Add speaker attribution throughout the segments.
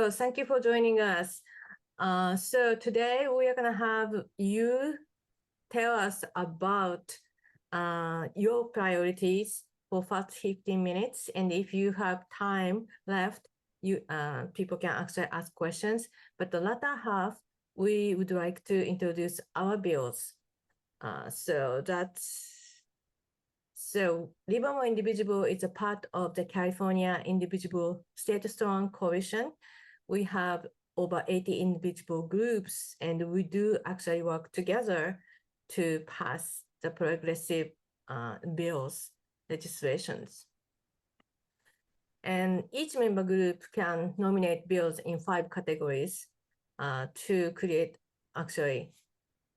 Speaker 1: So thank you for joining us. So today we are going to have you tell us about your priorities for first 15 minutes. And if you have time left, you people can actually ask questions. But the latter half, we would like to introduce our bills. So Livermore Indivisible is a part of the California Indivisible State Strong Coalition. We have over 80 indivisible groups, and we do actually work together to pass the progressive bills, legislations. And each member group can nominate bills in 5 categories to create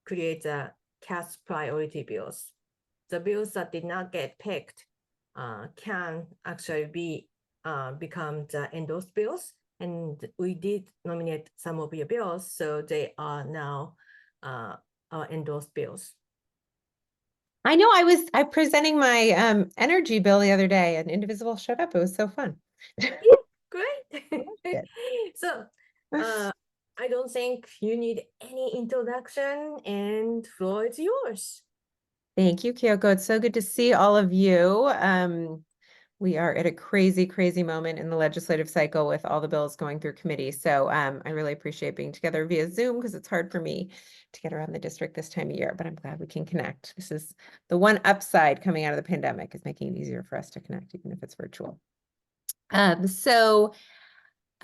Speaker 1: the CAS priority bills. The bills that did not get picked can actually become the endorsed bills. And we did nominate some of your bills, so they are now our endorsed bills.
Speaker 2: I know I presenting my energy bill the other day and Indivisible showed up. It was so fun.
Speaker 1: Yeah, great.
Speaker 2: It.
Speaker 1: So I don't think you need any introduction, and floor is yours.
Speaker 2: Thank you, Kyoko. It's so good to see all of you. We are at a crazy, crazy moment in the legislative cycle with all the bills going through committee. So I really appreciate being together via Zoom because it's hard for me to get around the district this time of year, but I'm glad we can connect. This is the one upside coming out of the pandemic, is making it easier for us to connect, even if it's virtual.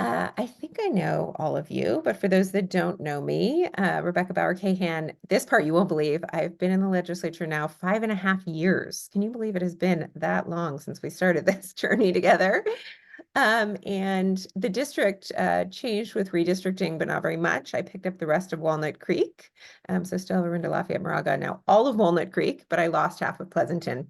Speaker 2: I think I know all of you, but for those that don't know me, Rebecca Bauer-Kahan, this part you won't believe, I've been in the legislature now 5.5 years. Can you believe it has been that long since we started this journey together? And the district changed with redistricting, but not very much. I picked up the rest of Walnut Creek. So still have Orinda, Lafayette, Moraga, now all of Walnut Creek, but I lost half of Pleasanton.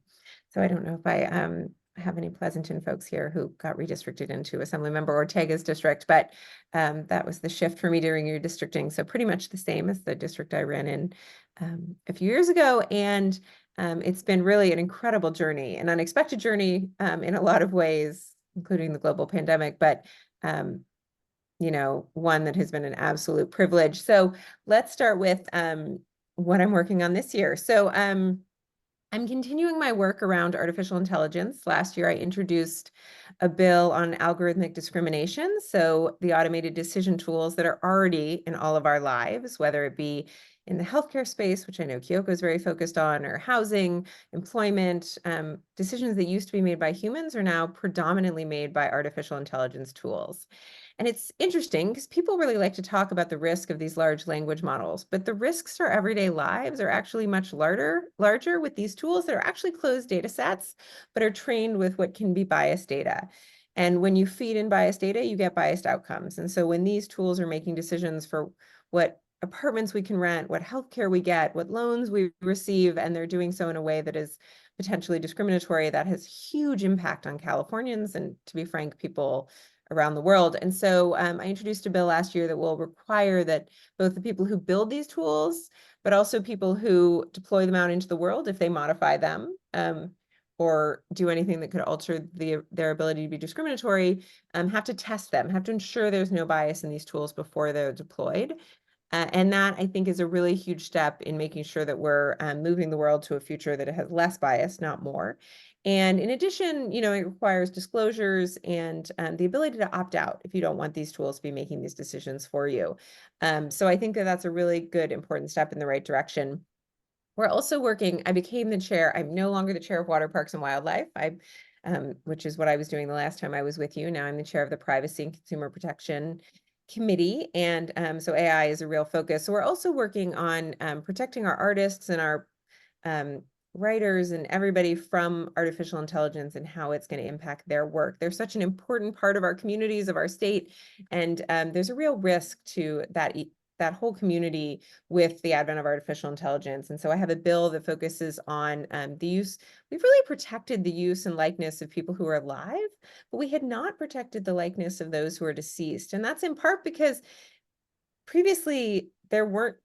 Speaker 2: So I don't know if I have any Pleasanton folks here who got redistricted into Assemblymember Ortega's district, but that was the shift for me during redistricting. So pretty much the same as the district I ran in a few years ago. And it's been really an incredible journey, an unexpected journey in a lot of ways, including the global pandemic, but one that has been an absolute privilege. So let's start with what I'm working on this year. So I'm continuing my work around artificial intelligence. Last year, I introduced a bill on algorithmic discrimination. So the automated decision tools that are already in all of our lives, whether it be in the healthcare space, which I know Kyoko is very focused on, or housing, employment, decisions that used to be made by humans are now predominantly made by artificial intelligence tools. And it's interesting because people really like to talk about the risk of these large language models, but the risks to our everyday lives are actually much larger with these tools that are actually closed data sets, but are trained with what can be biased data. And when you feed in biased data, you get biased outcomes. And so when these tools are making decisions for what apartments we can rent, what healthcare we get, what loans we receive, and they're doing so in a way that is potentially discriminatory, that has huge impact on Californians and, to be frank, people around the world. And so I introduced a bill last year that will require that both the people who build these tools, but also people who deploy them out into the world, if they modify them or do anything that could alter their ability to be discriminatory, have to test them, have to ensure there's no bias in these tools before they're deployed. And that, I think, is a really huge step in making sure that we're moving the world to a future that has less bias, not more. And in addition, it requires disclosures and the ability to opt out if you don't want these tools to be making these decisions for you. So I think that that's a really good, important step in the right direction. We're also working, I became the chair, I'm no longer the chair of Water Parks and Wildlife, which is what I was doing the last time I was with you. Now I'm the chair of the Privacy and Consumer Protection Committee. And so AI is a real focus. So we're also working on protecting our artists and our writers and everybody from artificial intelligence and how it's going to impact their work. They're such an important part of our communities, of our state. And there's a real risk to that whole community with the advent of artificial intelligence. And so I have a bill that focuses on the use. We've really protected the use and likeness of people who are alive, but we had not protected the likeness of those who are deceased. And that's in part because previously there weren't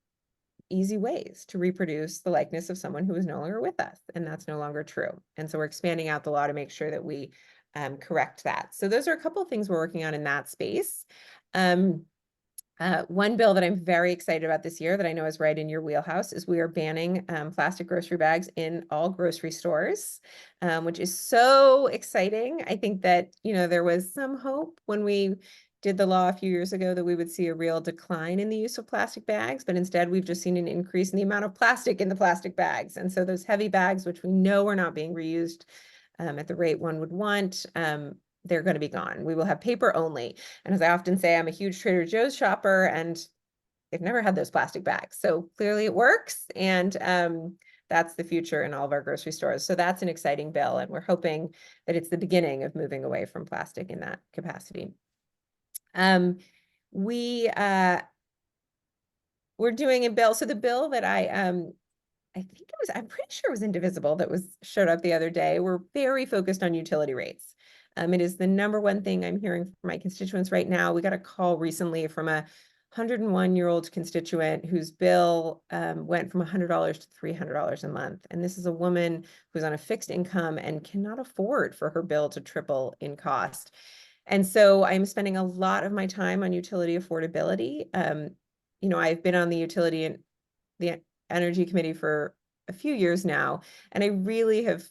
Speaker 2: easy ways to reproduce the likeness of someone who is no longer with us, and that's no longer true. And so we're expanding out the law to make sure that we correct that. So those are a couple of things we're working on in that space. One bill that I'm very excited about this year that I know is right in your wheelhouse is we are banning plastic grocery bags in all grocery stores, which is so exciting. I think that, there was some hope when we did the law a few years ago that we would see a real decline in the use of plastic bags, but instead we've just seen an increase in the amount of plastic in the plastic bags. And so those heavy bags, which we know are not being reused at the rate one would want, they're going to be gone. We will have paper only. And as I often say, I'm a huge Trader Joe's shopper and they've never had those plastic bags. So clearly it works. And that's the future in all of our grocery stores. So that's an exciting bill. And we're hoping that it's the beginning of moving away from plastic in that capacity. We're doing a bill. So the bill that I'm pretty sure it was Indivisible that showed up the other day. We're very focused on utility rates. It is the number one thing I'm hearing from my constituents right now. We got a call recently from a 101-year-old constituent whose bill went from $100 to $300 a month. And this is a woman who's on a fixed income and cannot afford for her bill to triple in cost. And so I'm spending a lot of my time on utility affordability. I've been on the utility and the Energy Committee for a few years now, and I really have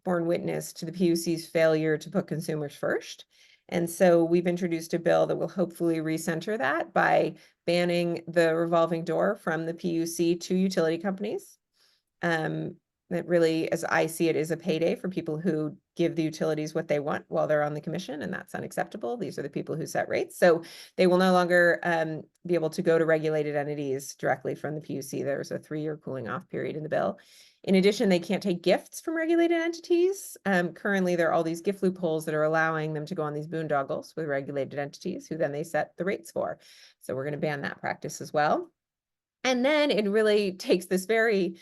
Speaker 2: borne witness to the PUC's failure to put consumers first. And so we've introduced a bill that will hopefully recenter that by banning the revolving door from the PUC to utility companies. That really, as I see it, is a payday for people who give the utilities what they want while they're on the commission, and that's unacceptable. These are the people who set rates. So they will no longer be able to go to regulated entities directly from the PUC. There's a 3-year cooling off period in the bill. In addition, they can't take gifts from regulated entities. Currently, there are all these gift loopholes that are allowing them to go on these boondoggles with regulated entities who then they set the rates for. So we're going to ban that practice as well. And then it really takes this very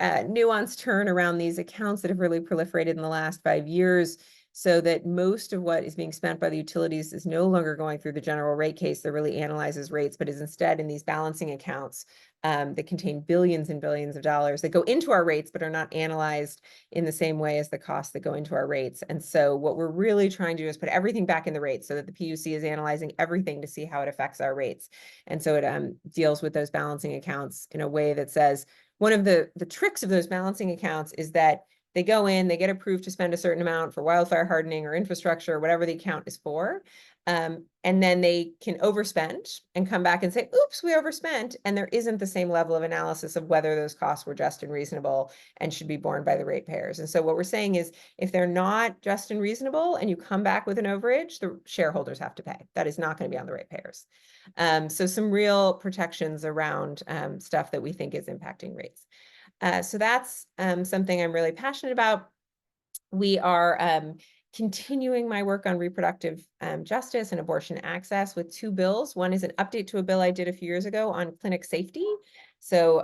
Speaker 2: nuanced turn around these accounts that have really proliferated in the last 5 years, so that most of what is being spent by the utilities is no longer going through the general rate case that really analyzes rates, but is instead in these balancing accounts that contain billions and billions of dollars that go into our rates, but are not analyzed in the same way as the costs that go into our rates. And so what we're really trying to do is put everything back in the rates so that the PUC is analyzing everything to see how it affects our rates. And so it deals with those balancing accounts in a way that says, one of the tricks of those balancing accounts is that they go in, they get approved to spend a certain amount for wildfire hardening or infrastructure, or whatever the account is for. And then they can overspend and come back and say, oops, we overspent. And there isn't the same level of analysis of whether those costs were just and reasonable and should be borne by the ratepayers. And so what we're saying is, if they're not just and reasonable and you come back with an overage, the shareholders have to pay. That is not going to be on the ratepayers. So some real protections around stuff that we think is impacting rates. So that's something I'm really passionate about. We are continuing my work on reproductive justice and abortion access with 2 bills. One is an update to a bill I did a few years ago on clinic safety. So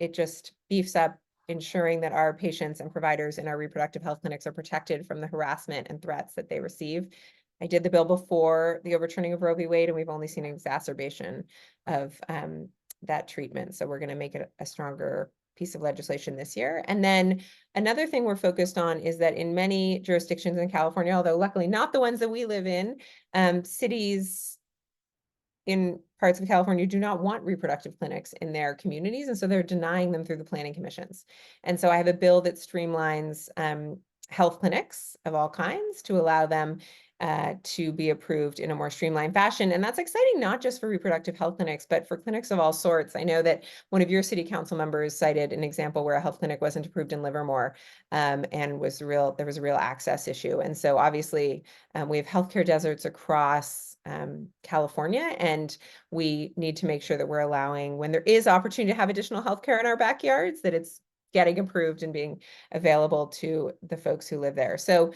Speaker 2: it just beefs up ensuring that our patients and providers in our reproductive health clinics are protected from the harassment and threats that they receive. I did the bill before the overturning of Roe v. Wade, and we've only seen an exacerbation of that treatment. So we're going to make it a stronger piece of legislation this year. And then another thing we're focused on is that in many jurisdictions in California, although luckily not the ones that we live in, cities in parts of California do not want reproductive clinics in their communities. And so they're denying them through the planning commissions. And so I have a bill that streamlines health clinics of all kinds to allow them to be approved in a more streamlined fashion. And that's exciting, not just for reproductive health clinics, but for clinics of all sorts. I know that one of your city council members cited an example where a health clinic wasn't approved in Livermore and there was a real access issue. And so obviously we have healthcare deserts across California, and we need to make sure that we're allowing, when there is opportunity to have additional healthcare in our backyards, that it's getting approved and being available to the folks who live there. So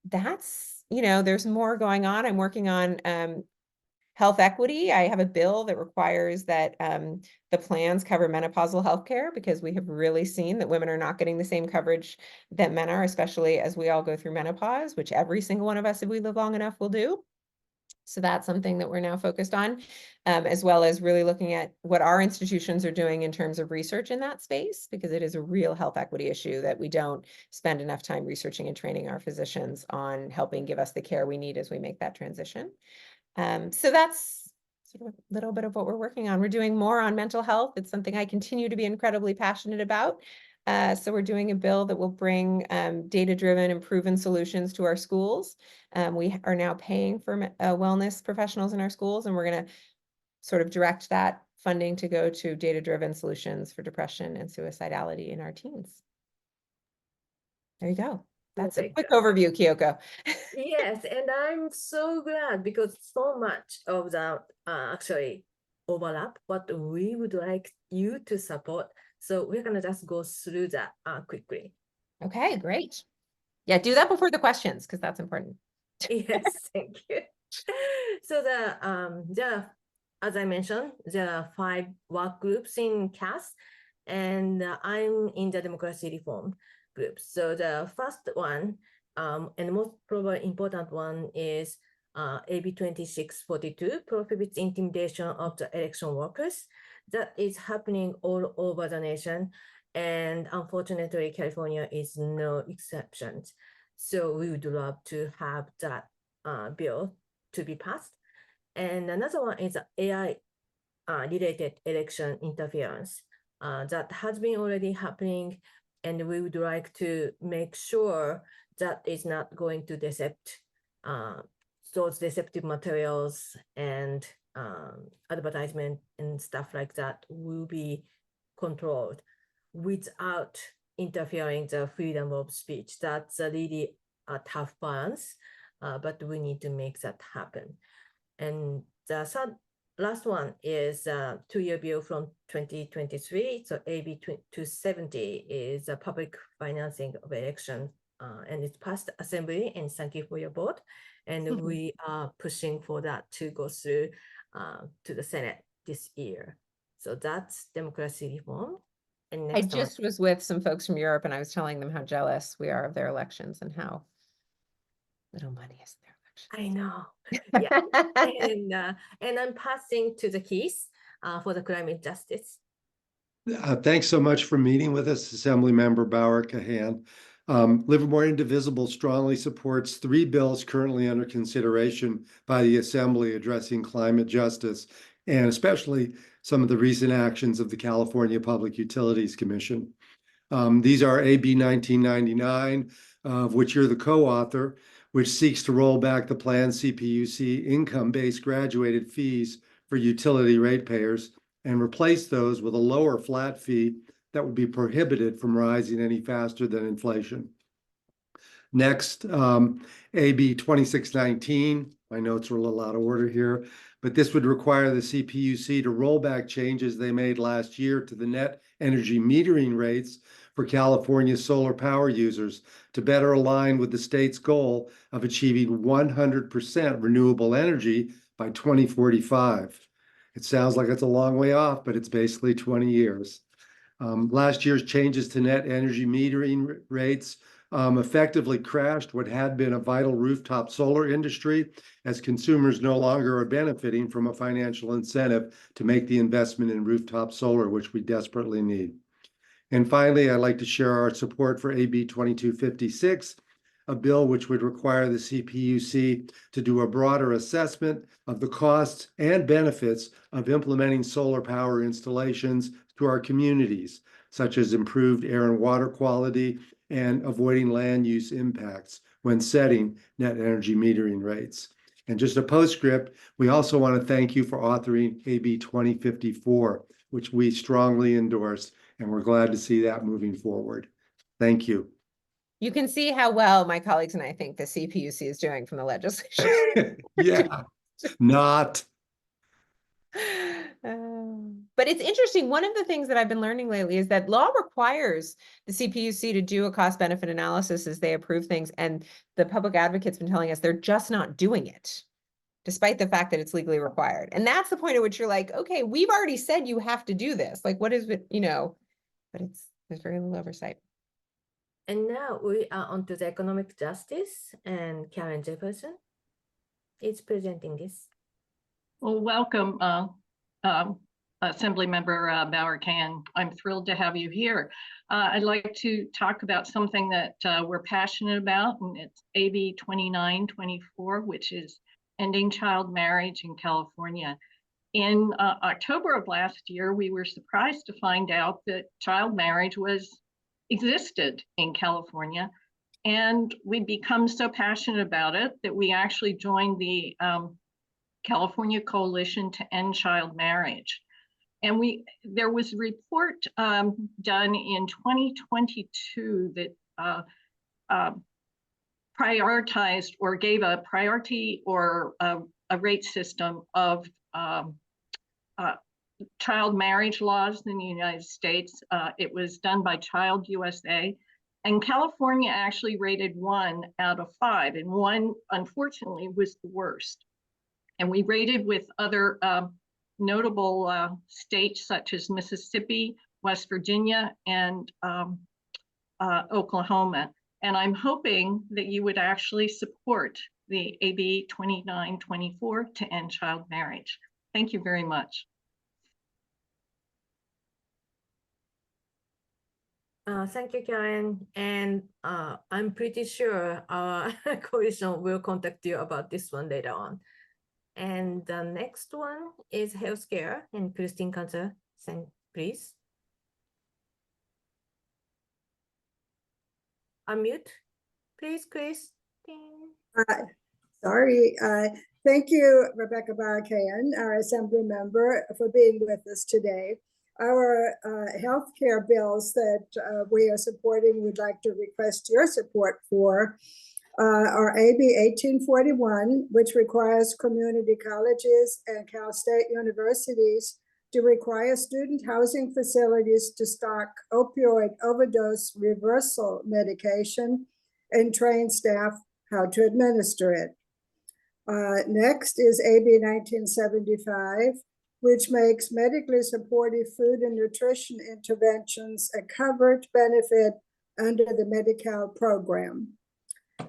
Speaker 2: that's, there's more going on. I'm working on health equity. I have a bill that requires that the plans cover menopausal health care, because we have really seen that women are not getting the same coverage that men are, especially as we all go through menopause, which every single one of us, if we live long enough, will do. So that's something that we're now focused on, as well as really looking at what our institutions are doing in terms of research in that space, because it is a real health equity issue that we don't spend enough time researching and training our physicians on helping give us the care we need as we make that transition. So that's sort of a little bit of what we're working on. We're doing more on mental health. It's something I continue to be incredibly passionate about. So we're doing a bill that will bring data-driven and proven solutions to our schools. We are now paying for wellness professionals in our schools, and we're going to sort of direct that funding to go to data-driven solutions for depression and suicidality in our teens. There you go. That's a quick overview, Kyoko.
Speaker 1: Yes, and I'm so glad because so much of the actually overlap what we would like you to support. So we're gonna just go through that quickly.
Speaker 2: Okay, great. Yeah, do that before the questions because that's important.
Speaker 1: Yes, thank you. So as I mentioned, there are 5 work groups in CAS, and I'm in the democracy reform group. So the first one, and the most probably important one is AB 2642, prohibits intimidation of the election workers. That is happening all over the nation, and unfortunately, California is no exception. So we would love to have that bill to be passed. And another one is AI related election interference that has been already happening, and we would like to make sure that is not going to decept those deceptive materials and advertisement and stuff like that will be controlled without interfering the freedom of speech. That's a really tough balance, but we need to make that happen. And the last one is a 2-year bill from 2023. So AB 270 is a public financing of election, and it's passed Assembly, and thank you for your vote. And we are pushing for that to go through to the Senate this year. So that's democracy reform. And
Speaker 2: I
Speaker 1: next
Speaker 2: just was with some folks from Europe and I was telling them how jealous we are of their elections and how little money is in their elections.
Speaker 1: I know. Yeah. And I'm passing to the Keys for the climate justice.
Speaker 3: Thanks so much for meeting with us, Assemblymember Bauer-Kahan. Livermore Indivisible strongly supports 3 bills currently under consideration by the Assembly addressing climate justice, and especially some of the recent actions of the California Public Utilities Commission. These are AB 1999, of which you're the co-author, which seeks to roll back the planned CPUC income-based graduated fees for utility ratepayers and replace those with a lower flat fee that would be prohibited from rising any faster than inflation. Next, AB 2619, my notes are a little out of order here, but this would require the CPUC to roll back changes they made last year to the net energy metering rates for California solar power users to better align with the state's goal of achieving 100% renewable energy by 2045. It sounds like it's a long way off, but it's basically 20 years. Last year's changes to net energy metering rates effectively crashed what had been a vital rooftop solar industry, as consumers no longer are benefiting from a financial incentive to make the investment in rooftop solar, which we desperately need. And finally, I'd like to share our support for AB 2256, a bill which would require the CPUC to do a broader assessment of the costs and benefits of implementing solar power installations to our communities, such as improved air and water quality and avoiding land use impacts when setting net energy metering rates. And just a postscript, we also want to thank you for authoring AB 2054, which we strongly endorse, and we're glad to see that moving forward. Thank you.
Speaker 2: You can see how well my colleagues and I think the CPUC is doing from the legislation.
Speaker 3: Yeah, not.
Speaker 2: But it's interesting. One of the things that I've been learning lately is that law requires the CPUC to do a cost benefit analysis as they approve things. And the public advocate's been telling us they're just not doing it, despite the fact that it's legally required. And that's the point at which you're like, okay, we've already said you have to do this. Like, what is it, but there's very little oversight.
Speaker 1: And now we are on to the economic justice, and Karen Jefferson is presenting this.
Speaker 4: Well, welcome, Assemblymember Bauer-Kahan. I'm thrilled to have you here. I'd like to talk about something that we're passionate about, and it's AB 2924, which is ending child marriage in California. In October of last year, we were surprised to find out that child marriage existed in California. And we've become so passionate about it that we actually joined the California Coalition to End Child Marriage. And there was a report done in 2022 that prioritized or gave a priority or a rate system of child marriage laws in the United States. It was done by Child USA. And California actually rated 1 out of 5, and 1, unfortunately, was the worst. And we rated with other notable states such as Mississippi, West Virginia, and Oklahoma. And I'm hoping that you would actually support the AB 2924 to end child marriage. Thank you very much.
Speaker 1: Thank you, Karen. And I'm pretty sure our coalition will contact you about this one later on. And the next one is healthcare, and Christine Kanzer, please. Unmute, please, Christine.
Speaker 5: Sorry. Thank you, Rebecca Bauer-Kahan, our Assembly member, for being with us today. Our healthcare bills that we are supporting, we'd like to request your support for, are AB 1841, which requires community colleges and Cal State universities to require student housing facilities to stock opioid overdose reversal medication and train staff how to administer it. Next is AB 1975, which makes medically supportive food and nutrition interventions a covered benefit under the Medi-Cal program.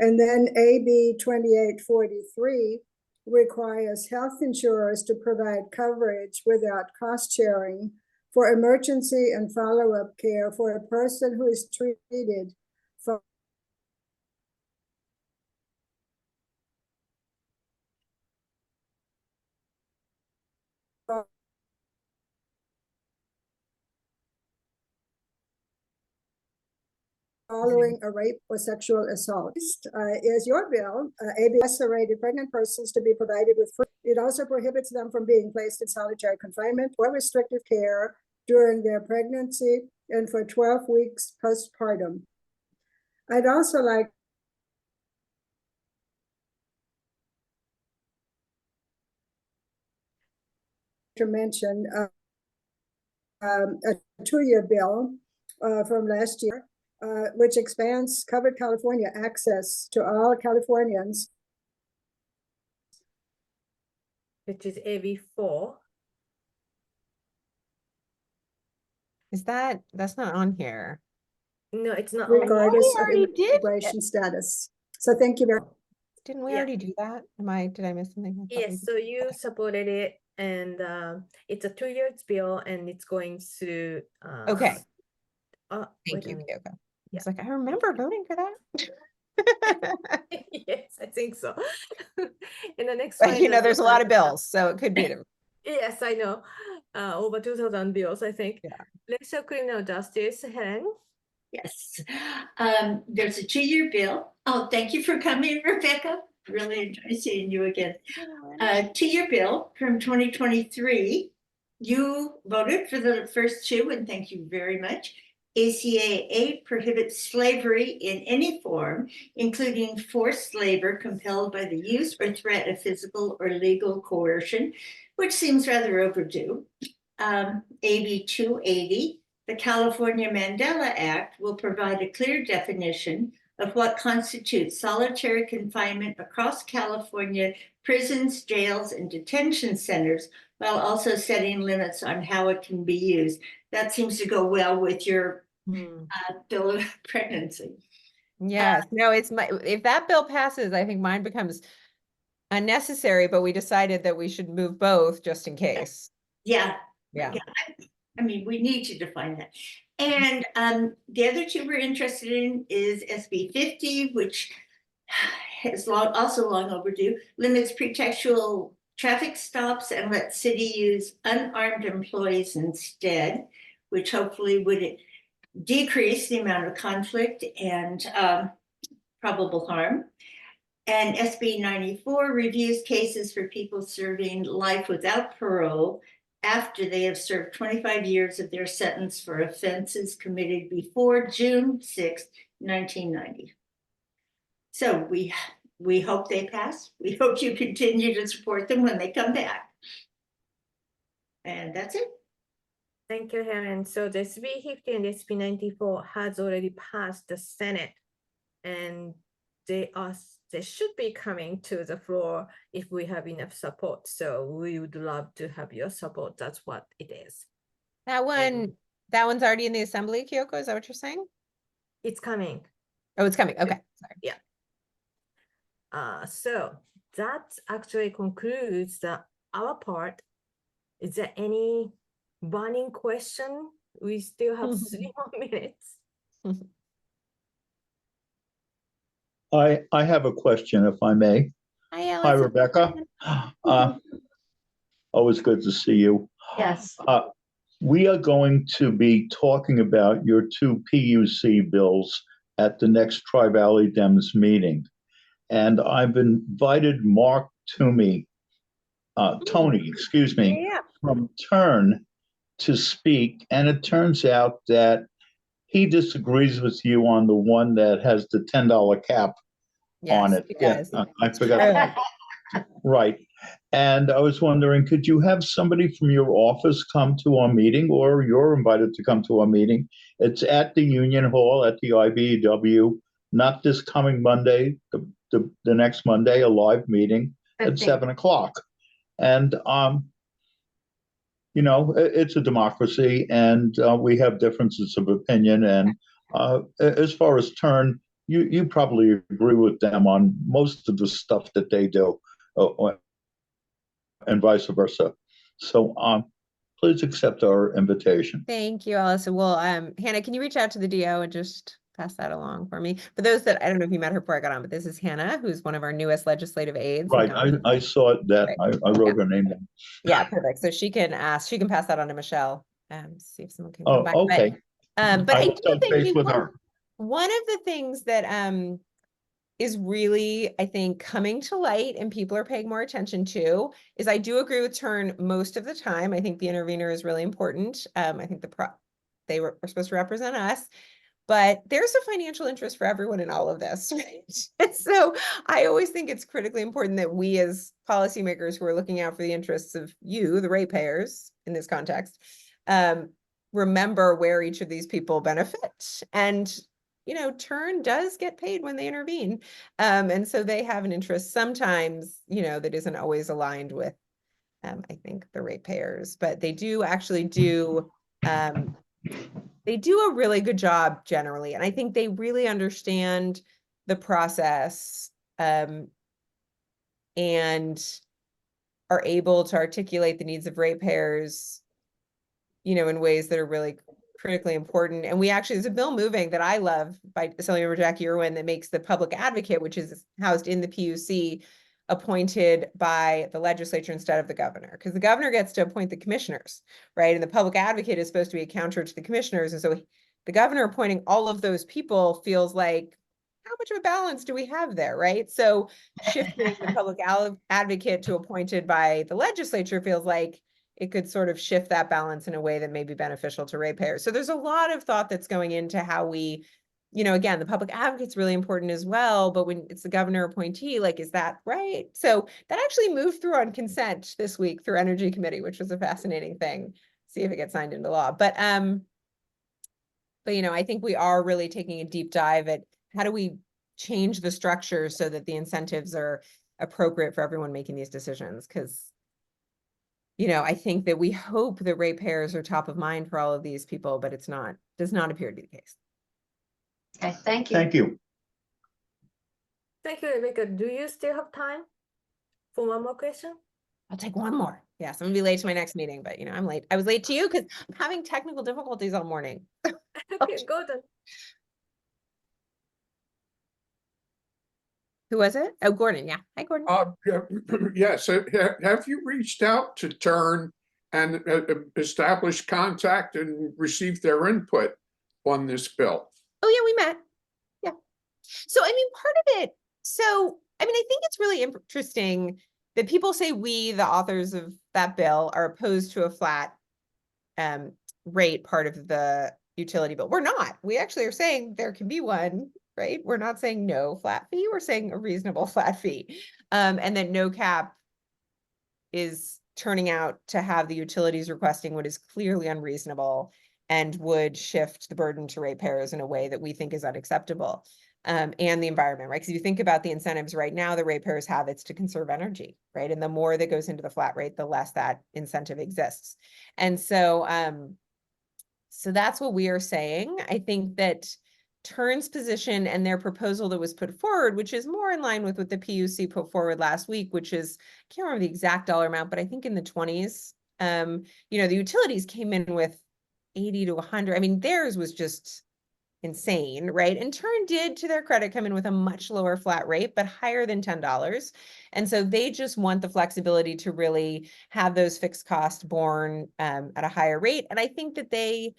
Speaker 5: And then AB 2843 requires health insurers to provide coverage without cost sharing for emergency and follow-up care for a person who is treated for following a rape or sexual assault. Is your bill, AB incarcerated pregnant persons to be provided with free. It also prohibits them from being placed in solitary confinement or restrictive care during their pregnancy and for 12 weeks postpartum. I'd also like to mention a 2-year bill from last year, which expands covered California access to all Californians.
Speaker 1: Which is AB 4.
Speaker 2: That's not on here.
Speaker 1: No, it's not.
Speaker 5: Regardless of
Speaker 2: already did
Speaker 5: immigration status. So thank you very much.
Speaker 2: Didn't we
Speaker 1: Yeah.
Speaker 2: already do that? Did I miss something? I thought we
Speaker 1: Yes,
Speaker 2: did.
Speaker 1: so you supported it, and it's a 2-year bill, and it's going to.
Speaker 2: Okay.
Speaker 1: Wait
Speaker 2: Thank
Speaker 1: a
Speaker 2: you,
Speaker 1: minute.
Speaker 2: Kyoko. It's like, I remember voting for that.
Speaker 1: Yes, I think so. And the next
Speaker 2: But
Speaker 1: one
Speaker 2: you know,
Speaker 1: is
Speaker 2: there's a lot of bills, so it could be.
Speaker 1: Yes, I know. Over 2,000 bills, I think.
Speaker 2: Yeah.
Speaker 1: Racial criminal justice, Helen.
Speaker 6: Yes, there's a 2-year bill. Oh, thank you for coming, Rebecca. Really enjoy seeing you again. 2-year bill from 2023. You voted for the first 2, and thank you very much. ACA 8 prohibits slavery in any form, including forced labor compelled by the use or threat of physical or legal coercion, which seems rather overdue. AB 280. The California Mandela Act will provide a clear definition of what constitutes solitary confinement across California prisons, jails, and detention centers, while also setting limits on how it can be used. That seems to go well with your bill of pregnancy.
Speaker 2: Yes, no, if that bill passes, I think mine becomes unnecessary, but we decided that we should move both just in case.
Speaker 6: Yeah.
Speaker 2: Yeah.
Speaker 6: I mean, we need to define that. And the other 2 we're interested in is SB 50, which is also long overdue, limits pretextual traffic stops and lets city use unarmed employees instead, which hopefully would decrease the amount of conflict and probable harm. And SB 94 reviews cases for people serving life without parole after they have served 25 years of their sentence for offenses committed before June 6, 1990. So we hope they pass. We hope you continue to support them when they come back. And that's it.
Speaker 1: Thank you, Helen. So the SB 50 and SB 94 has already passed the Senate, and they should be coming to the floor if we have enough support. So we would love to have your support. That's what it is.
Speaker 2: That one's already in the assembly, Kyoko, is that what you're saying?
Speaker 1: It's coming.
Speaker 2: Oh, it's coming. Okay. Sorry.
Speaker 1: So that actually concludes our part. Is there any burning question? We still have 3 more minutes.
Speaker 7: I have a question, if I may.
Speaker 2: Hi, Alice.
Speaker 7: Hi, Rebecca. Always good to see you.
Speaker 6: Yes.
Speaker 7: We are going to be talking about your 2 PUC bills at the next Tri-Valley Dems meeting. And I've invited Mark Toomey, Tony, excuse me, from Turn to speak. And it turns out that he disagrees with you on the one that has the $10 cap on it.
Speaker 2: Yes,
Speaker 7: I forgot. Right. And I was wondering, could you have somebody from your office come to our meeting, or you're invited to come to our meeting? It's at the Union Hall at the IBEW, not this coming Monday, the next Monday, a live meeting at 7 o'clock. And, you know, it's a democracy, and we have differences of opinion. And as far as Turn, you probably agree with them on most of the stuff that they do, and vice versa. So please accept our invitation.
Speaker 2: Thank you, Alice. Well, Hannah, can you reach out to the DO and just pass that along for me? For those that, I don't know if you met her before I got on, but this is Hannah, who's one of our newest legislative aides.
Speaker 7: Right, I saw that.
Speaker 2: Right.
Speaker 7: I wrote her name down.
Speaker 2: Yeah, perfect. So she can pass that on to Michelle, see if someone can come
Speaker 7: Oh,
Speaker 2: back.
Speaker 7: okay.
Speaker 2: But I do think
Speaker 7: with her.
Speaker 2: one of the things that is really, I think, coming to light and people are paying more attention to is I do agree with Turn most of the time. I think the intervener is really important. I think they were supposed to represent us, but there's a financial interest for everyone in all of this, right? And so I always think it's critically important that we as policymakers who are looking out for the interests of you, the ratepayers in this context, remember where each of these people benefit. And you know, Turn does get paid when they intervene. And so they have an interest sometimes, you know, that isn't always aligned with, I think, the ratepayers, but they do actually do, they do a really good job generally. And I think they really understand the process and are able to articulate the needs of ratepayers, you know, in ways that are really critically important. And we actually, there's a bill moving that I love by Assemblymember Jackie Irwin that makes the public advocate, which is housed in the PUC, appointed by the legislature instead of the governor, because the governor gets to appoint the commissioners, right? And the public advocate is supposed to be a counter to the commissioners. And so the governor appointing all of those people feels like, how much of a balance do we have there, right? So shifting the public advocate to appointed by the legislature feels like it could sort of shift that balance in a way that may be beneficial to ratepayers. So there's a lot of thought that's going into how we, you know, again, the public advocate's really important as well, but when it's the governor appointee, like, is that right? So that actually moved through on consent this week through Energy Committee, which was a fascinating thing. See if it gets signed into law. But you know, I think we are really taking a deep dive at how do we change the structure so that the incentives are appropriate for everyone making these decisions, because you know, I think that we hope the ratepayers are top of mind for all of these people, but it's not, does not appear to be the case.
Speaker 6: Okay, thank you.
Speaker 7: Thank you.
Speaker 1: Thank you, Rebecca. Do you still have time for one more question?
Speaker 2: I'll take one more. Yes, I'm gonna be late to my next meeting, but you know, I'm late. I was late to you because I'm having technical difficulties all morning.
Speaker 1: Okay, go then.
Speaker 2: Who was it? Oh, Gordon. Yeah. Hi, Gordon.
Speaker 8: Yeah, yes, have you reached out to Turn and established contact and received their input on this bill?
Speaker 2: Oh, yeah, we met. Yeah. So, I mean, part of it, so, I mean, I think it's really interesting that people say we, the authors of that bill, are opposed to a flat rate part of the utility bill. We're not. We actually are saying there can be one, right? We're not saying no flat fee. We're saying a reasonable flat fee. And that no cap is turning out to have the utilities requesting what is clearly unreasonable and would shift the burden to ratepayers in a way that we think is unacceptable. And the environment, right? Because you think about the incentives right now, the ratepayers have, it's to conserve energy, right? And the more that goes into the flat rate, the less that incentive exists. And so, so that's what we are saying. I think that Turn's position and their proposal that was put forward, which is more in line with what the PUC put forward last week, which is, I can't remember the exact dollar amount, but I think in the 20s. You know, the utilities came in with 80 to 100. I mean, theirs was just insane, right? And Turn did, to their credit, come in with a much lower flat rate, but higher than $10. And so they just want the flexibility to really have those fixed costs borne at a higher rate. And I think that they,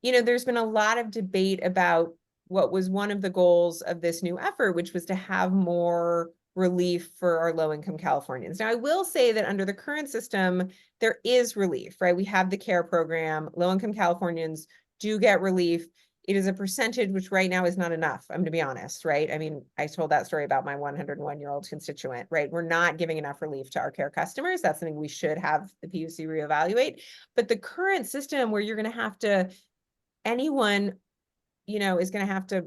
Speaker 2: you know, there's been a lot of debate about what was one of the goals of this new effort, which was to have more relief for our low-income Californians. Now, I will say that under the current system, there is relief, right? We have the CARE program. Low-income Californians do get relief. It is a percentage, which right now is not enough, I'm to be honest, right? I mean, I told that story about my 101-year-old constituent, right? We're not giving enough relief to our CARE customers. That's something we should have the PUC reevaluate. But the current system where you're going to have to, anyone, you know, is going to have to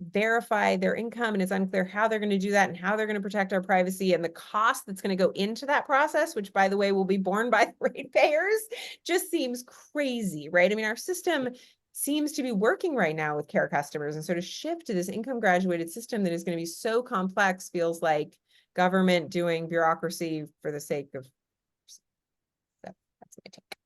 Speaker 2: verify their income, and it's unclear how they're going to do that and how they're going to protect our privacy, and the cost that's going to go into that process, which by the way will be borne by the ratepayers, just seems crazy, right? I mean, our system seems to be working right now with CARE customers, and so to shift to this income graduated system that is going to be so complex feels like government doing bureaucracy for the sake of. That's my take.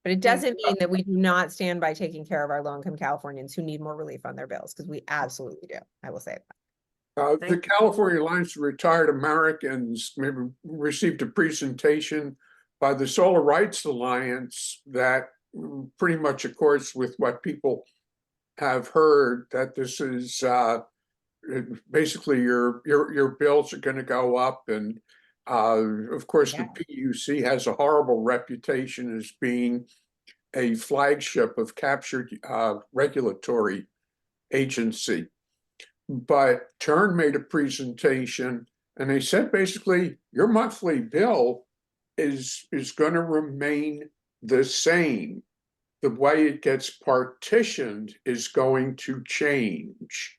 Speaker 2: But it doesn't mean that we do not stand by taking care of our low-income Californians who need more relief on their bills, because we absolutely do. I will say that.
Speaker 8: The California Alliance of Retired Americans maybe received a presentation by the Solar Rights Alliance that pretty much accords with what people have heard, that this is basically your bills are going to go up, and of course the PUC has a horrible reputation as being a flagship of captured regulatory agency. But Turn made a presentation and they said basically your monthly bill is going to remain the same. The way it gets partitioned is going to change.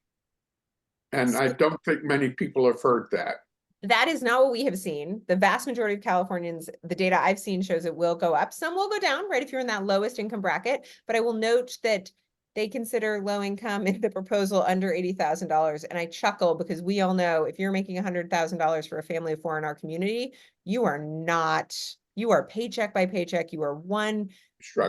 Speaker 8: And I don't think many people have heard that.
Speaker 2: That is not what we have seen. The vast majority of Californians, the data I've seen shows it will go up. Some will go down, right, if you're in that lowest income bracket. But I will note that they consider low income in the proposal under $80,000. And I chuckle because we all know if you're making $100,000 for a family of four in our community, you are not, you are paycheck by paycheck. You are one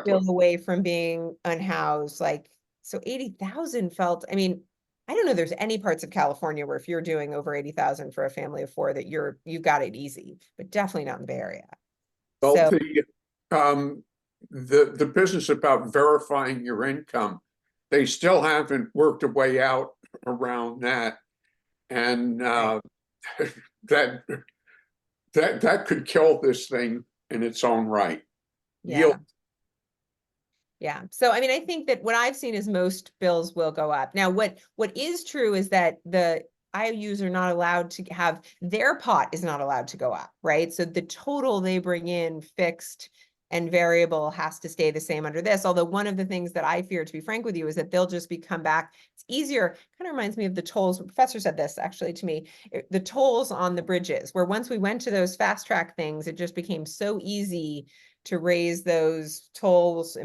Speaker 2: bill away from being unhoused. Like, so 80,000 felt, I mean, I don't know there's any parts of California where if you're doing over 80,000 for a family of four that you've got it easy, but definitely not in the Bay Area.
Speaker 8: Well,
Speaker 2: So
Speaker 8: the business about verifying your income, they still haven't worked a way out around that. And that could kill this thing in its own right.
Speaker 2: yeah. Yeah. So, I mean, I think that what I've seen is most bills will go up. Now, what is true is that the IOUs are not allowed to have, their pot is not allowed to go up, right? So the total they bring in fixed and variable has to stay the same under this. Although one of the things that I fear, to be frank with you, is that they'll just come back. It's easier, kind of reminds me of the tolls. The professor said this actually to me, the tolls on the bridges, where once we went to those fast track things, it just became so easy to raise those tolls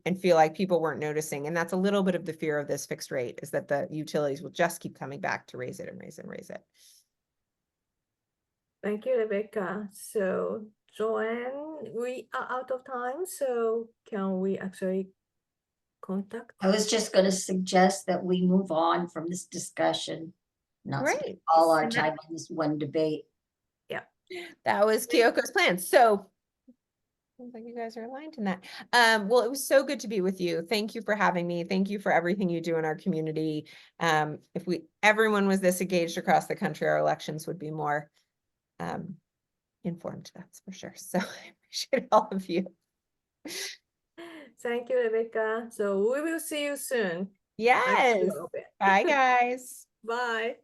Speaker 2: and feel like people weren't noticing. And that's a little bit of the fear of this fixed rate, is that the utilities will just keep coming back to raise it and raise it and raise it.
Speaker 1: Thank you, Rebecca. So Joanne, we are out of time. So can we actually contact?
Speaker 9: I was just gonna suggest that we move on from this discussion. Not spend
Speaker 2: Great.
Speaker 9: all our time on this one debate.
Speaker 2: That was Kyoko's plan. So sounds like you guys are aligned in that. Well, it was so good to be with you. Thank you for having me. Thank you for everything you do in our community. If everyone was this engaged across the country, our elections would be more informed, that's for sure. So I appreciate all of you.
Speaker 1: Thank you, Rebecca. So we will see you soon. I
Speaker 2: Yes.
Speaker 1: hope it.
Speaker 2: Bye, guys.
Speaker 1: Bye.